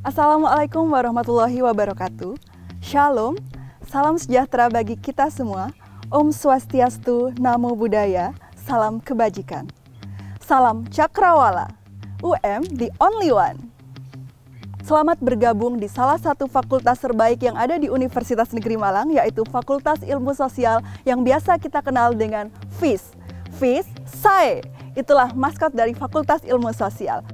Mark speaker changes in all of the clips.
Speaker 1: Assalamualaikum warahmatullahi wabarakatuh. Shalom, salam sejahtera bagi kita semua. Om Swastiastu, Namo Buddhaya, salam kebajikan. Salam Cakrawala, UM the only one. Selamat bergabung di salah satu fakultas terbaik yang ada di Universitas Negeri Malang, yaitu Fakultas Ilmu Sosial yang biasa kita kenal dengan FIS. FIS, SAE, itulah maskot dari Fakultas Ilmu Sosial.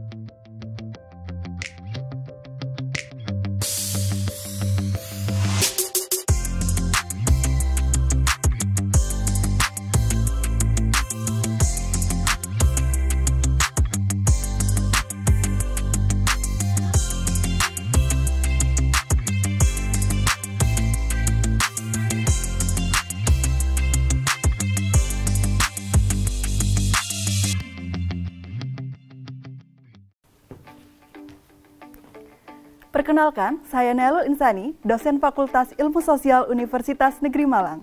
Speaker 1: Perkenalkan, saya Nailul Insani, dosen Fakultas Ilmu Sosial Universitas Negeri Malang.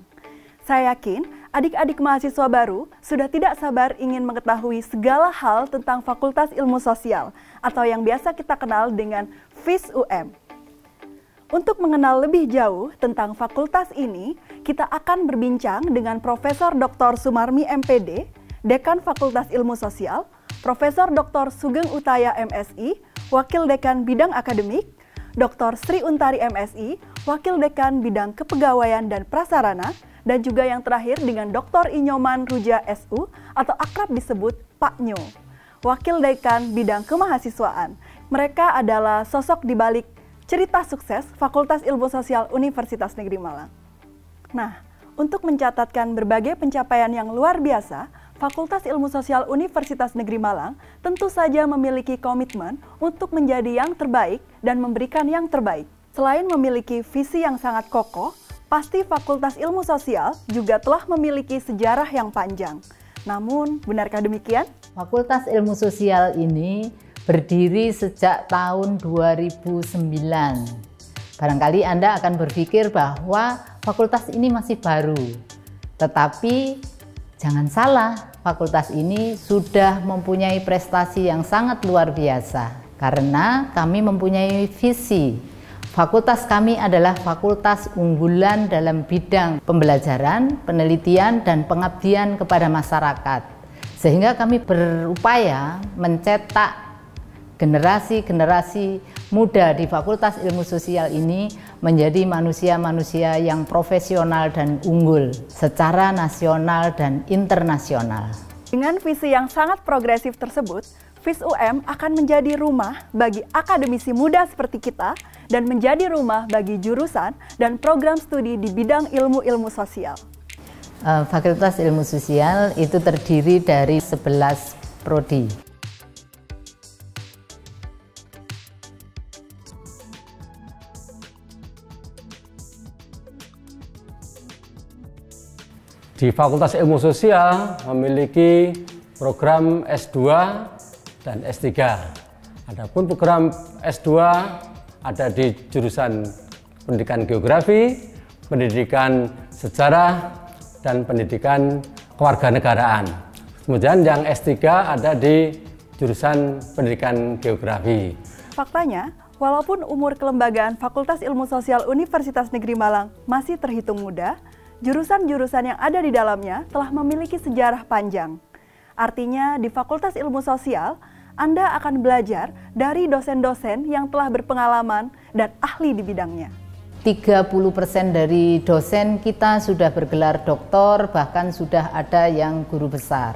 Speaker 1: Saya yakin adik-adik mahasiswa baru sudah tidak sabar ingin mengetahui segala hal tentang Fakultas Ilmu Sosial atau yang biasa kita kenal dengan FIS UM. Untuk mengenal lebih jauh tentang fakultas ini, kita akan berbincang dengan Profesor Dr. Sumarmi MPD, Dekan Fakultas Ilmu Sosial, Profesor Dr. Sugeng Utaya MSI, Wakil Dekan Bidang Akademik, Dr. Sri Untari MSI, Wakil Dekan Bidang Kepegawaian dan Prasarana, dan juga yang terakhir dengan Dr. Inyoman Ruja SU atau akrab disebut Pak Nyo, Wakil Dekan Bidang Kemahasiswaan. Mereka adalah sosok di balik cerita sukses Fakultas Ilmu Sosial Universitas Negeri Malang. Nah, untuk mencatatkan berbagai pencapaian yang luar biasa, Fakultas Ilmu Sosial Universitas Negeri Malang tentu saja memiliki komitmen untuk menjadi yang terbaik dan memberikan yang terbaik. Selain memiliki visi yang sangat kokoh, pasti Fakultas Ilmu Sosial juga telah memiliki sejarah yang panjang. Namun, benarkah demikian?
Speaker 2: Fakultas Ilmu Sosial ini berdiri sejak tahun 2009. Barangkali Anda akan berpikir bahwa fakultas ini masih baru. Tetapi jangan salah, fakultas ini sudah mempunyai prestasi yang sangat luar biasa karena kami mempunyai visi. Fakultas kami adalah fakultas unggulan dalam bidang pembelajaran, penelitian, dan pengabdian kepada masyarakat. Sehingga kami berupaya mencetak generasi-generasi muda di Fakultas Ilmu Sosial ini menjadi manusia-manusia yang profesional dan unggul secara nasional dan internasional.
Speaker 1: Dengan visi yang sangat progresif tersebut, FIS UM akan menjadi rumah bagi akademisi muda seperti kita dan menjadi rumah bagi jurusan dan program studi di bidang ilmu-ilmu sosial.
Speaker 2: Fakultas Ilmu Sosial itu terdiri dari 11 prodi.
Speaker 3: Di Fakultas Ilmu Sosial memiliki program S2 dan S3. Adapun program S2 ada di jurusan Pendidikan Geografi, Pendidikan Sejarah, dan Pendidikan Kewarganegaraan. Kemudian yang S3 ada di jurusan Pendidikan Geografi.
Speaker 1: Faktanya, walaupun umur kelembagaan Fakultas Ilmu Sosial Universitas Negeri Malang masih terhitung muda, jurusan-jurusan yang ada di dalamnya telah memiliki sejarah panjang. Artinya, di Fakultas Ilmu Sosial, Anda akan belajar dari dosen-dosen yang telah berpengalaman dan ahli di bidangnya.
Speaker 2: 30% dari dosen kita sudah bergelar doktor, bahkan sudah ada yang guru besar.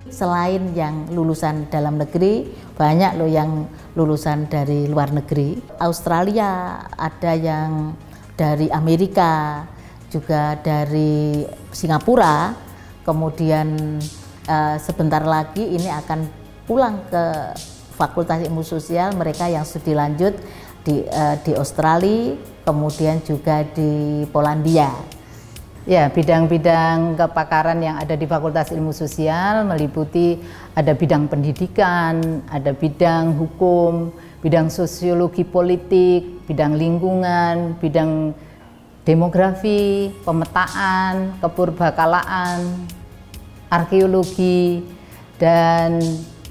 Speaker 2: Selain yang lulusan dalam negeri, banyak loh yang lulusan dari luar negeri. Australia, ada yang dari Amerika, juga dari Singapura. Kemudian sebentar lagi ini akan pulang ke Fakultas Ilmu Sosial mereka yang studi lanjut di Australia, kemudian juga di Polandia. Ya, bidang-bidang kepakaran yang ada di Fakultas Ilmu Sosial meliputi ada bidang pendidikan, ada bidang hukum, bidang sosiologi politik, bidang lingkungan, bidang demografi, pemetaan, kepurbakalaan, arkeologi, dan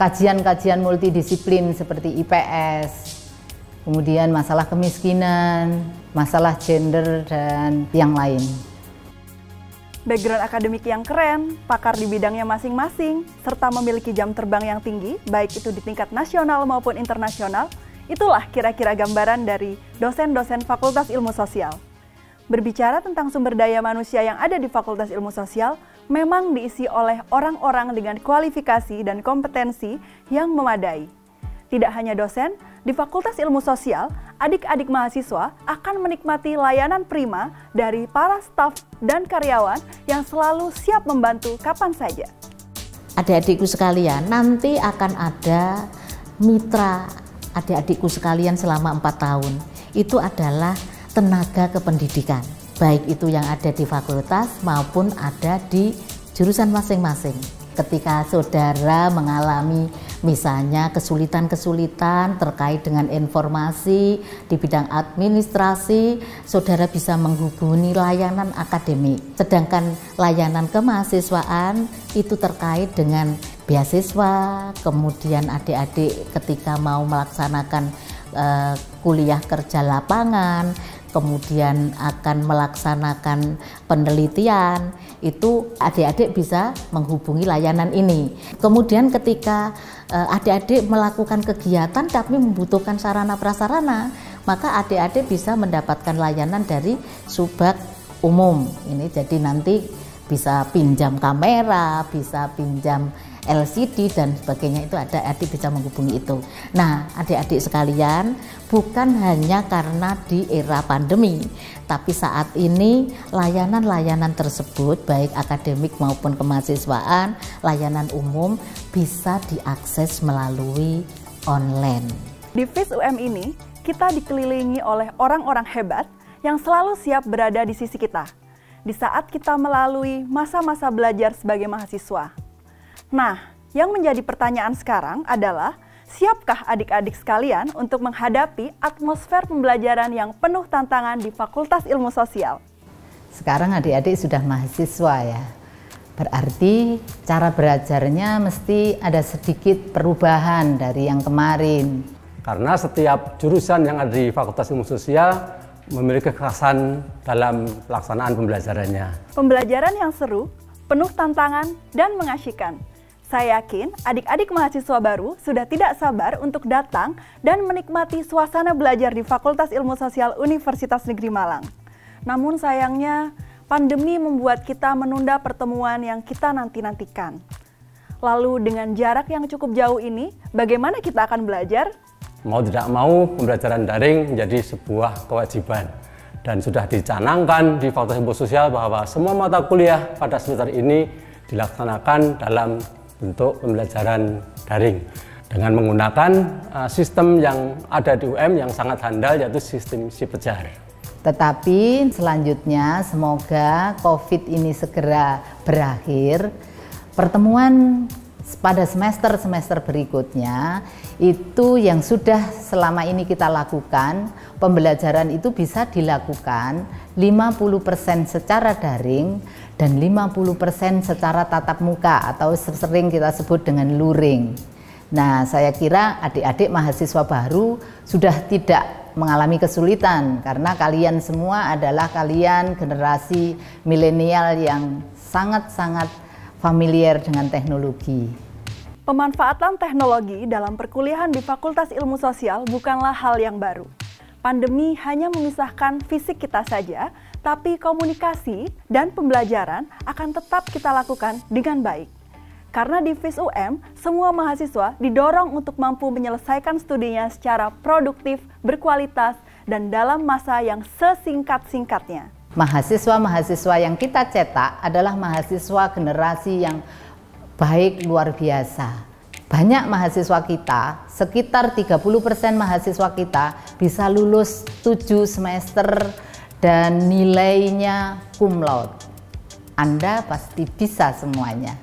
Speaker 2: kajian-kajian multidisiplin seperti IPS, kemudian masalah kemiskinan, masalah gender, dan yang lain.
Speaker 1: Background akademik yang keren, pakar di bidangnya masing-masing, serta memiliki jam terbang yang tinggi, baik itu di tingkat nasional maupun internasional, itulah kira-kira gambaran dari dosen-dosen Fakultas Ilmu Sosial. Berbicara tentang sumber daya manusia yang ada di Fakultas Ilmu Sosial, memang diisi oleh orang-orang dengan kualifikasi dan kompetensi yang memadai. Tidak hanya dosen, di Fakultas Ilmu Sosial, adik-adik mahasiswa akan menikmati layanan prima dari para staf dan karyawan yang selalu siap membantu kapan saja.
Speaker 4: Adik-adikku sekalian, nanti akan ada mitra adik-adikku sekalian selama 4 tahun. Itu adalah tenaga kependidikan, baik itu yang ada di fakultas maupun ada di jurusan masing-masing. Ketika saudara mengalami misalnya kesulitan-kesulitan terkait dengan informasi di bidang administrasi, saudara bisa menghubungi layanan akademik. Sedangkan layanan kemahasiswaan itu terkait dengan beasiswa, kemudian adik-adik ketika mau melaksanakan kuliah kerja lapangan, kemudian akan melaksanakan penelitian, itu adik-adik bisa menghubungi layanan ini. Kemudian ketika adik-adik melakukan kegiatan tapi membutuhkan sarana prasarana, maka adik-adik bisa mendapatkan layanan dari Subak umum. Ini jadi nanti bisa pinjam kamera, bisa pinjam LCD dan sebagainya, itu ada adik bisa menghubungi itu. Nah, adik-adik sekalian, bukan hanya karena di era pandemi, tapi saat ini layanan-layanan tersebut baik akademik maupun kemahasiswaan, layanan umum bisa diakses melalui online.
Speaker 1: Di FIS UM ini, kita dikelilingi oleh orang-orang hebat yang selalu siap berada di sisi kita di saat kita melalui masa-masa belajar sebagai mahasiswa. Nah, yang menjadi pertanyaan sekarang adalah, siapkah adik-adik sekalian untuk menghadapi atmosfer pembelajaran yang penuh tantangan di Fakultas Ilmu Sosial?
Speaker 2: Sekarang adik-adik sudah mahasiswa ya, berarti cara belajarnya mesti ada sedikit perubahan dari yang kemarin.
Speaker 3: Karena setiap jurusan yang ada di Fakultas Ilmu Sosial memiliki kekhasan dalam pelaksanaan pembelajarannya.
Speaker 1: Pembelajaran yang seru, penuh tantangan, dan mengasyikkan. Saya yakin adik-adik mahasiswa baru sudah tidak sabar untuk datang dan menikmati suasana belajar di Fakultas Ilmu Sosial Universitas Negeri Malang. Namun sayangnya, pandemi membuat kita menunda pertemuan yang kita nanti-nantikan. Lalu dengan jarak yang cukup jauh ini, bagaimana kita akan belajar?
Speaker 3: Mau tidak mau, pembelajaran daring menjadi sebuah kewajiban. Dan sudah dicanangkan di Fakultas Ilmu Sosial bahwa semua mata kuliah pada semester ini dilaksanakan dalam bentuk pembelajaran daring dengan menggunakan sistem yang ada di UM yang sangat handal, yaitu sistem Sipejar.
Speaker 2: Tetapi selanjutnya semoga COVID ini segera berakhir. Pertemuan pada semester-semester berikutnya itu yang sudah selama ini kita lakukan, pembelajaran itu bisa dilakukan 50% secara daring dan 50% secara tatap muka atau sering kita sebut dengan luring. Nah, saya kira adik-adik mahasiswa baru sudah tidak mengalami kesulitan karena kalian semua adalah kalian generasi milenial yang sangat-sangat familiar dengan teknologi.
Speaker 1: Pemanfaatan teknologi dalam perkuliahan di Fakultas Ilmu Sosial bukanlah hal yang baru. Pandemi hanya memisahkan fisik kita saja, tapi komunikasi dan pembelajaran akan tetap kita lakukan dengan baik. Karena di FIS UM, semua mahasiswa didorong untuk mampu menyelesaikan studinya secara produktif, berkualitas, dan dalam masa yang sesingkat-singkatnya.
Speaker 2: Mahasiswa-mahasiswa yang kita cetak adalah mahasiswa generasi yang baik luar biasa. Banyak mahasiswa kita, sekitar 30% mahasiswa kita bisa lulus 7 semester dan nilainya cum laude. Anda pasti bisa semuanya.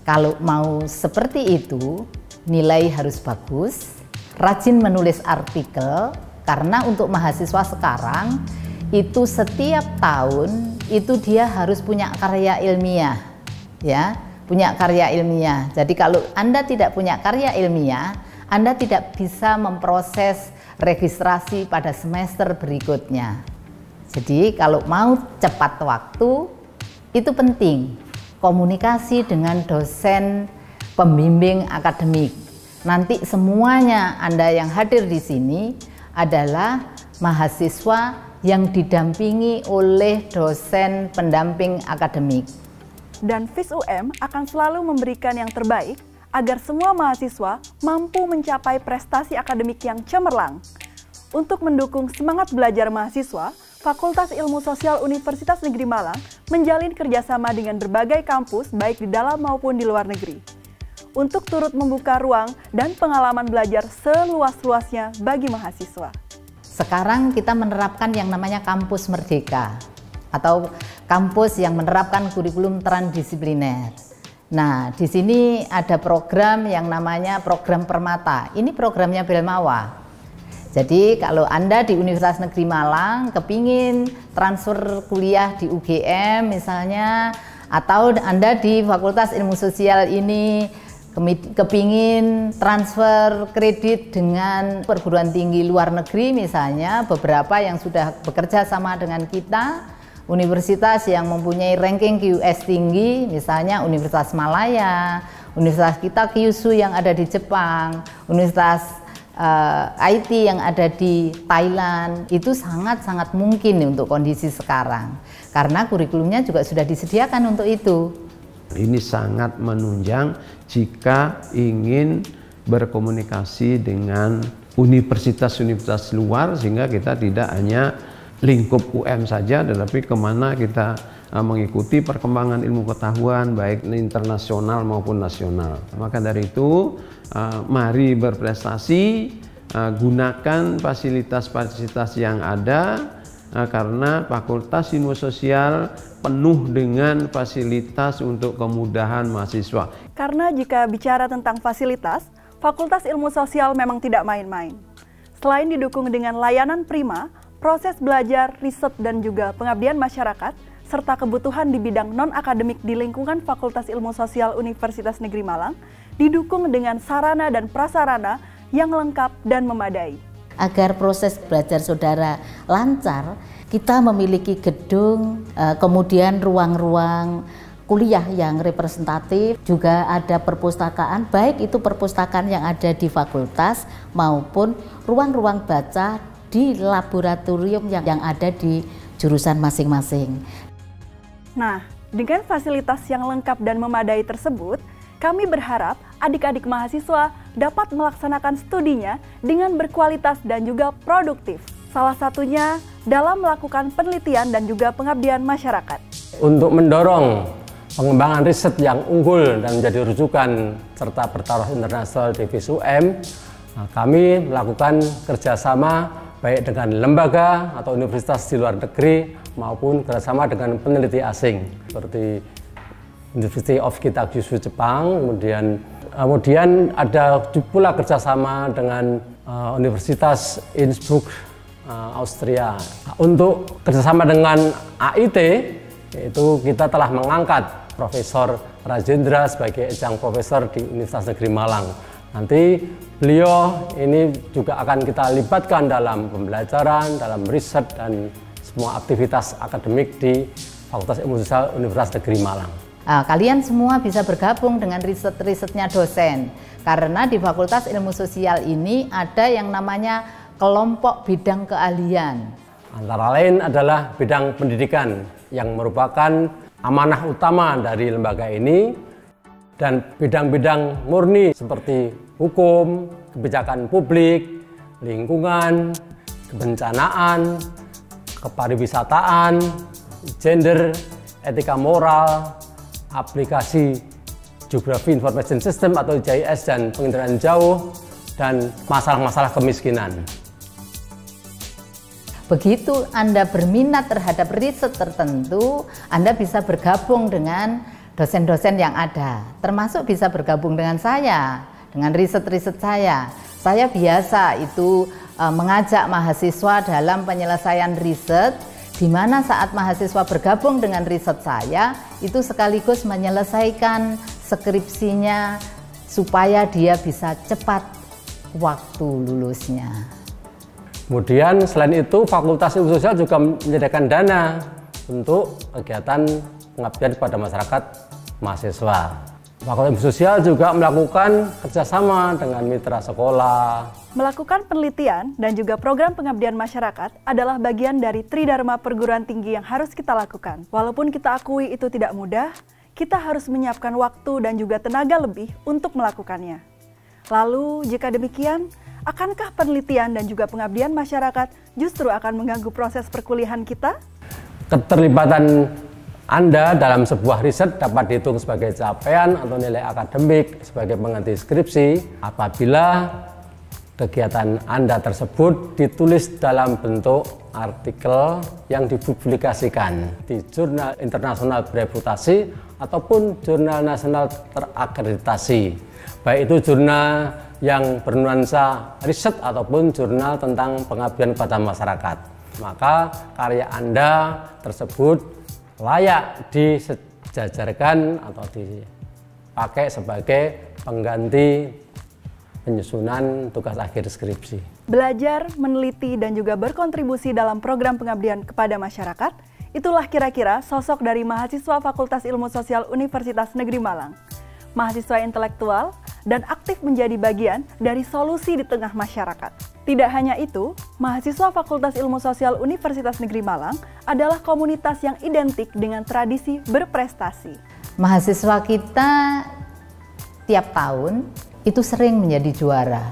Speaker 2: Kalau mau seperti itu, nilai harus bagus, rajin menulis artikel, karena untuk mahasiswa sekarang itu setiap tahun itu dia harus punya karya ilmiah, ya, punya karya ilmiah. Jadi kalau Anda tidak punya karya ilmiah, Anda tidak bisa memproses registrasi pada semester berikutnya. Jadi kalau mau cepat waktu, itu penting komunikasi dengan dosen pembimbing akademik. Nanti semuanya Anda yang hadir di sini adalah mahasiswa yang didampingi oleh dosen pendamping akademik.
Speaker 1: Dan FIS-UM akan selalu memberikan yang terbaik agar semua mahasiswa mampu mencapai prestasi akademik yang cemerlang. Untuk mendukung semangat belajar mahasiswa, Fakultas Ilmu Sosial Universitas Negeri Malang menjalin kerjasama dengan berbagai kampus baik di dalam maupun di luar negeri, untuk turut membuka ruang dan pengalaman belajar seluas-luasnya bagi mahasiswa.
Speaker 2: Sekarang kita menerapkan yang namanya kampus merdeka, atau kampus yang menerapkan kurikulum transdisipliner. Nah, di sini ada program yang namanya program Permata. Ini programnya Belmawa. Jadi kalau Anda di Universitas Negeri Malang kepingin transfer kuliah di UGM misalnya, atau Anda di Fakultas Ilmu Sosial ini kepingin transfer kredit dengan perguruan tinggi luar negeri misalnya, beberapa yang sudah bekerja sama dengan kita, universitas yang mempunyai ranking QS tinggi, misalnya Universitas Malaya, Universitas kita Kyushu yang ada di Jepang, Universitas IT yang ada di Thailand, itu sangat-sangat mungkin untuk kondisi sekarang. Karena kurikulumnya juga sudah disediakan untuk itu.
Speaker 5: Ini sangat menunjang jika ingin berkomunikasi dengan universitas-universitas luar, sehingga kita tidak hanya lingkup UM saja, tetapi kemana kita mengikuti perkembangan ilmu pengetahuan baik internasional maupun nasional. Maka dari itu mari berprestasi, gunakan fasilitas-fasilitas yang ada, karena Fakultas Ilmu Sosial penuh dengan fasilitas untuk kemudahan mahasiswa.
Speaker 1: Karena jika bicara tentang fasilitas, Fakultas Ilmu Sosial memang tidak main-main. Selain didukung dengan layanan prima, proses belajar, riset, dan juga pengabdian masyarakat, serta kebutuhan di bidang non-akademik di lingkungan Fakultas Ilmu Sosial Universitas Negeri Malang, didukung dengan sarana dan prasarana yang lengkap dan memadai.
Speaker 4: Agar proses belajar saudara lancar, kita memiliki gedung, kemudian ruang-ruang kuliah yang representatif, juga ada perpustakaan, baik itu perpustakaan yang ada di fakultas maupun ruang-ruang baca di laboratorium yang ada di jurusan masing-masing.
Speaker 1: Nah, dengan fasilitas yang lengkap dan memadai tersebut, kami berharap adik-adik mahasiswa dapat melaksanakan studinya dengan berkualitas dan juga produktif. Salah satunya dalam melakukan penelitian dan juga pengabdian masyarakat.
Speaker 3: Untuk mendorong pengembangan riset yang unggul dan menjadi rujukan serta bertaruh internasional di FIS-UM, kami melakukan kerjasama baik dengan lembaga atau universitas di luar negeri maupun kerjasama dengan peneliti asing seperti University of Kita Kyushu Jepang, kemudian ada pula kerjasama dengan Universitas Innsbruck Austria. Untuk kerjasama dengan AIT, yaitu kita telah mengangkat Profesor Rajendra sebagai ejang profesor di Universitas Negeri Malang. Nanti beliau ini juga akan kita libatkan dalam pembelajaran, dalam riset, dan semua aktivitas akademik di Fakultas Ilmu Sosial Universitas Negeri Malang.
Speaker 2: Kalian semua bisa bergabung dengan riset-risetnya dosen, karena di Fakultas Ilmu Sosial ini ada yang namanya kelompok bidang keahlian.
Speaker 3: Antara lain adalah bidang pendidikan yang merupakan amanah utama dari lembaga ini, dan bidang-bidang murni seperti hukum, kebijakan publik, lingkungan, kebencanaan, kepariwisataan, gender, etika moral, aplikasi Geography Information System atau GIS dan pengindahan jauh, dan masalah-masalah kemiskinan.
Speaker 2: Begitu Anda berminat terhadap riset tertentu, Anda bisa bergabung dengan dosen-dosen yang ada, termasuk bisa bergabung dengan saya, dengan riset-riset saya. Saya biasa itu mengajak mahasiswa dalam penyelesaian riset, di mana saat mahasiswa bergabung dengan riset saya, itu sekaligus menyelesaikan skripsinya supaya dia bisa cepat waktu lulusnya.
Speaker 3: Kemudian selain itu Fakultas Ilmu Sosial juga menyediakan dana untuk kegiatan pengabdian kepada masyarakat mahasiswa. Fakultas Ilmu Sosial juga melakukan kerjasama dengan mitra sekolah.
Speaker 1: Melakukan penelitian dan juga program pengabdian masyarakat adalah bagian dari Tridharma perguruan tinggi yang harus kita lakukan. Walaupun kita akui itu tidak mudah, kita harus menyiapkan waktu dan juga tenaga lebih untuk melakukannya. Lalu, jika demikian, akankah penelitian dan juga pengabdian masyarakat justru akan mengganggu proses perkuliahan kita?
Speaker 3: Keterlibatan Anda dalam sebuah riset dapat dihitung sebagai capaian atau nilai akademik sebagai pengganti skripsi apabila kegiatan Anda tersebut ditulis dalam bentuk artikel yang dipublikasikan di jurnal internasional bereputasi ataupun jurnal nasional terakreditasi, baik itu jurnal yang bernuansa riset ataupun jurnal tentang pengabdian pada masyarakat. Maka karya Anda tersebut layak disejajarkan atau dipakai sebagai pengganti penyusunan tugas akhir skripsi.
Speaker 1: Belajar, meneliti, dan juga berkontribusi dalam program pengabdian kepada masyarakat, itulah kira-kira sosok dari mahasiswa Fakultas Ilmu Sosial Universitas Negeri Malang. Mahasiswa intelektual dan aktif menjadi bagian dari solusi di tengah masyarakat. Tidak hanya itu, mahasiswa Fakultas Ilmu Sosial Universitas Negeri Malang adalah komunitas yang identik dengan tradisi berprestasi.
Speaker 2: Mahasiswa kita tiap tahun itu sering menjadi juara.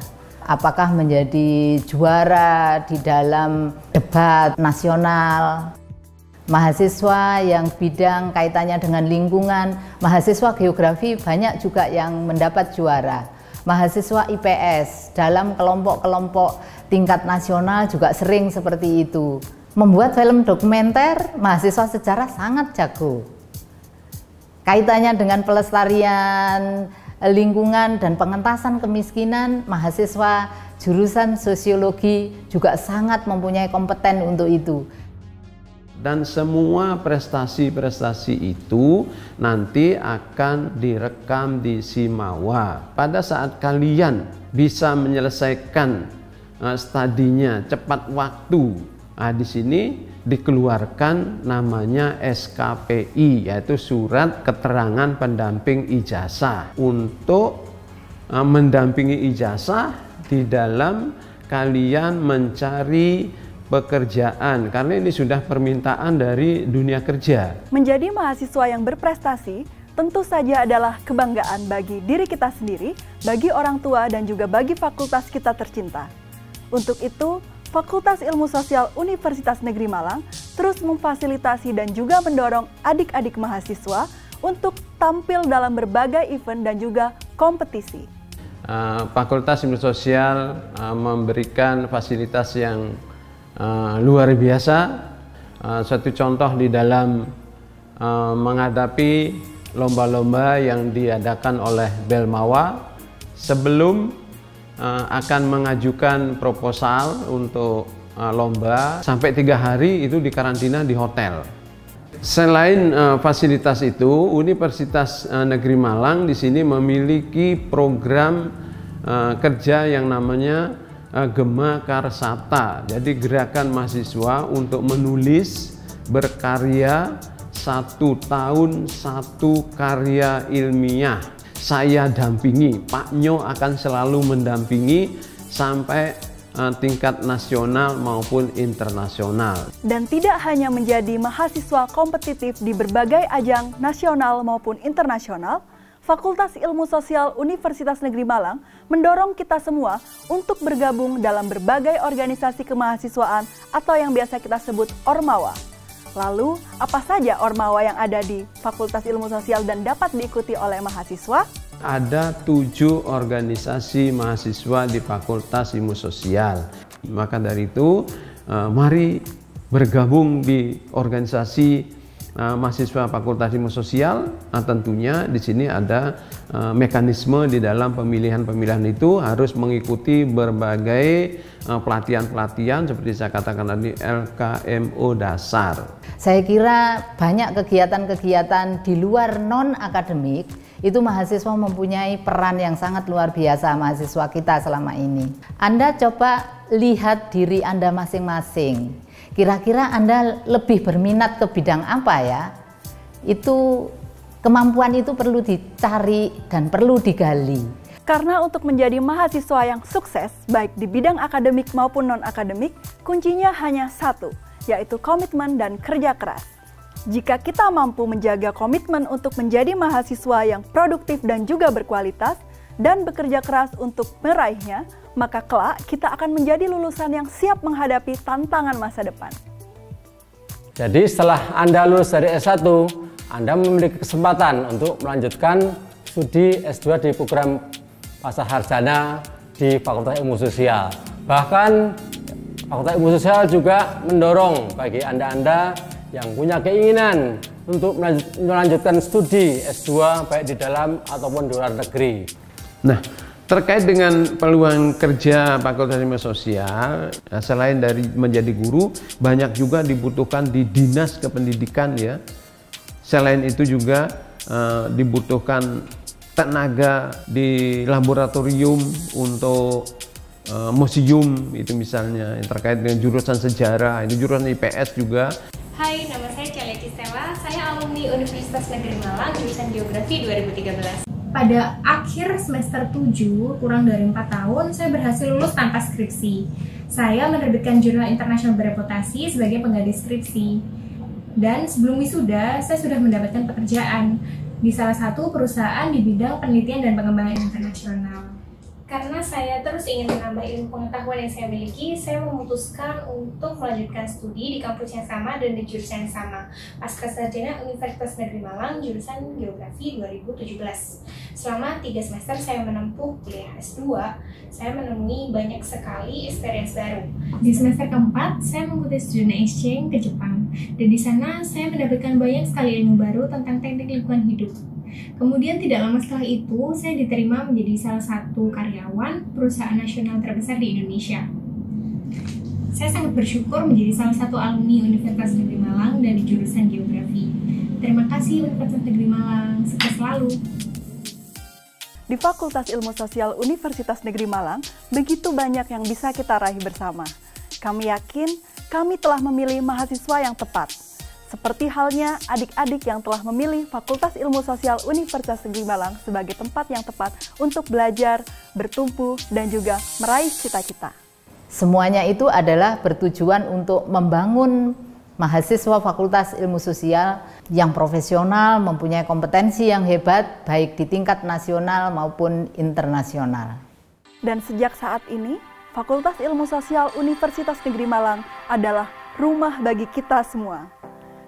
Speaker 2: Apakah menjadi juara di dalam debat nasional, mahasiswa yang bidang kaitannya dengan lingkungan, mahasiswa geografi banyak juga yang mendapat juara. Mahasiswa IPS dalam kelompok-kelompok tingkat nasional juga sering seperti itu. Membuat film dokumenter, mahasiswa sejarah sangat jago. Kaitannya dengan pelestarian lingkungan dan pengentasan kemiskinan, mahasiswa jurusan sosiologi juga sangat mempunyai kompeten untuk itu.
Speaker 5: Dan semua prestasi-prestasi itu nanti akan direkam di Simawa. Pada saat kalian bisa menyelesaikan studinya cepat waktu, di sini dikeluarkan namanya SKPI, yaitu Surat Keterangan Pendamping Ijazah, untuk mendampingi ijazah di dalam kalian mencari pekerjaan, karena ini sudah permintaan dari dunia kerja.
Speaker 1: Menjadi mahasiswa yang berprestasi tentu saja adalah kebanggaan bagi diri kita sendiri, bagi orang tua, dan juga bagi fakultas kita tercinta. Untuk itu, Fakultas Ilmu Sosial Universitas Negeri Malang terus memfasilitasi dan juga mendorong adik-adik mahasiswa untuk tampil dalam berbagai event dan juga kompetisi.
Speaker 5: Fakultas Ilmu Sosial memberikan fasilitas yang luar biasa. Satu contoh di dalam menghadapi lomba-lomba yang diadakan oleh Belmawa, sebelum akan mengajukan proposal untuk lomba, sampai 3 hari itu dikarantina di hotel. Selain fasilitas itu, Universitas Negeri Malang di sini memiliki program kerja yang namanya Gema Karsata. Jadi gerakan mahasiswa untuk menulis, berkarya 1 tahun 1 karya ilmiah. Saya dampingi, Pak Nyo akan selalu mendampingi sampai tingkat nasional maupun internasional.
Speaker 1: Dan tidak hanya menjadi mahasiswa kompetitif di berbagai ajang nasional maupun internasional, Fakultas Ilmu Sosial Universitas Negeri Malang mendorong kita semua untuk bergabung dalam berbagai organisasi kemahasiswaan atau yang biasa kita sebut Ormawa. Lalu, apa saja Ormawa yang ada di Fakultas Ilmu Sosial dan dapat diikuti oleh mahasiswa?
Speaker 5: Ada 7 organisasi mahasiswa di Fakultas Ilmu Sosial. Maka dari itu, mari bergabung di organisasi mahasiswa Fakultas Ilmu Sosial. Tentunya di sini ada mekanisme di dalam pemilihan itu harus mengikuti berbagai pelatihan-pelatihan seperti saya katakan tadi LKMO dasar.
Speaker 2: Saya kira banyak kegiatan-kegiatan di luar non-akademik itu mahasiswa mempunyai peran yang sangat luar biasa mahasiswa kita selama ini. Anda coba lihat diri Anda masing-masing. Kira-kira Anda lebih berminat ke bidang apa ya? Itu kemampuan itu perlu dicari dan perlu digali.
Speaker 1: Karena untuk menjadi mahasiswa yang sukses, baik di bidang akademik maupun non-akademik, kuncinya hanya satu, yaitu komitmen dan kerja keras. Jika kita mampu menjaga komitmen untuk menjadi mahasiswa yang produktif dan juga berkualitas, dan bekerja keras untuk meraihnya, maka kelak kita akan menjadi lulusan yang siap menghadapi tantangan masa depan.
Speaker 3: Jadi setelah Anda lulus dari S1, Anda memiliki kesempatan untuk melanjutkan studi S2 di program Pascasarjana di Fakultas Ilmu Sosial. Bahkan Fakultas Ilmu Sosial juga mendorong bagi Anda yang punya keinginan untuk melanjutkan studi S2 baik di dalam ataupun di luar negeri.
Speaker 5: Nah, terkait dengan peluang kerja Fakultas Ilmu Sosial, selain dari menjadi guru, banyak juga dibutuhkan di dinas kependidikan ya. Selain itu juga dibutuhkan tenaga di laboratorium untuk museum itu misalnya, yang terkait dengan jurusan sejarah, itu jurusan IPS juga.
Speaker 6: Hai, nama saya Celeci Stella, saya alumni Universitas Negeri Malang, jurusan Geografi 2013. Pada akhir semester 7, kurang dari 4 tahun, saya berhasil lulus tanpa skripsi. Saya menerbitkan jurnal internasional bereputasi sebagai pengganti skripsi. Dan sebelum wisuda, saya sudah mendapatkan pekerjaan di salah satu perusahaan di bidang penelitian dan pengembangan internasional. Karena saya terus ingin menambah ilmu pengetahuan yang saya miliki, saya memutuskan untuk melanjutkan studi di kampus yang sama dan di jurusan yang sama, Pascasarjana Universitas Negeri Malang, jurusan Geografi 2017. Selama 3 semester saya menempuh kuliah S2, saya menemui banyak sekali experience baru. Di semester keempat, saya mengikuti student exchange ke Jepang, dan di sana saya mendapatkan banyak sekali ilmu baru tentang teknik lingkungan hidup. Kemudian tidak lama setelah itu, saya diterima menjadi salah satu karyawan perusahaan nasional terbesar di Indonesia. Saya sangat bersyukur menjadi salah satu alumni Universitas Negeri Malang dari jurusan Geografi. Terima kasih Universitas Negeri Malang, sukses selalu.
Speaker 1: Di Fakultas Ilmu Sosial Universitas Negeri Malang, begitu banyak yang bisa kita raih bersama. Kami yakin kami telah memilih mahasiswa yang tepat. Seperti halnya adik-adik yang telah memilih Fakultas Ilmu Sosial Universitas Negeri Malang sebagai tempat yang tepat untuk belajar, bertumpu, dan juga meraih cita-cita.
Speaker 2: Semuanya itu adalah bertujuan untuk membangun mahasiswa Fakultas Ilmu Sosial yang profesional, mempunyai kompetensi yang hebat, baik di tingkat nasional maupun internasional.
Speaker 1: Dan sejak saat ini, Fakultas Ilmu Sosial Universitas Negeri Malang adalah rumah bagi kita semua,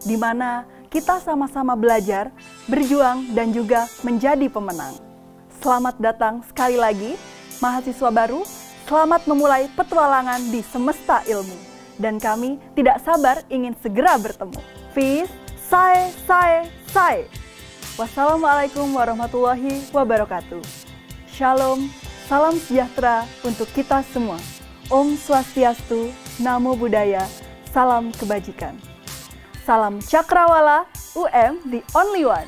Speaker 1: di mana kita sama-sama belajar, berjuang, dan juga menjadi pemenang. Selamat datang sekali lagi, mahasiswa baru, selamat memulai petualangan di semesta ilmu. Dan kami tidak sabar ingin segera bertemu. Peace, say. Wassalamualaikum warahmatullahi wabarakatuh. Shalom, salam sejahtera untuk kita semua. Om Swastiastu, Namo Buddhaya, salam kebajikan. Salam Cakrawala, UM the only one.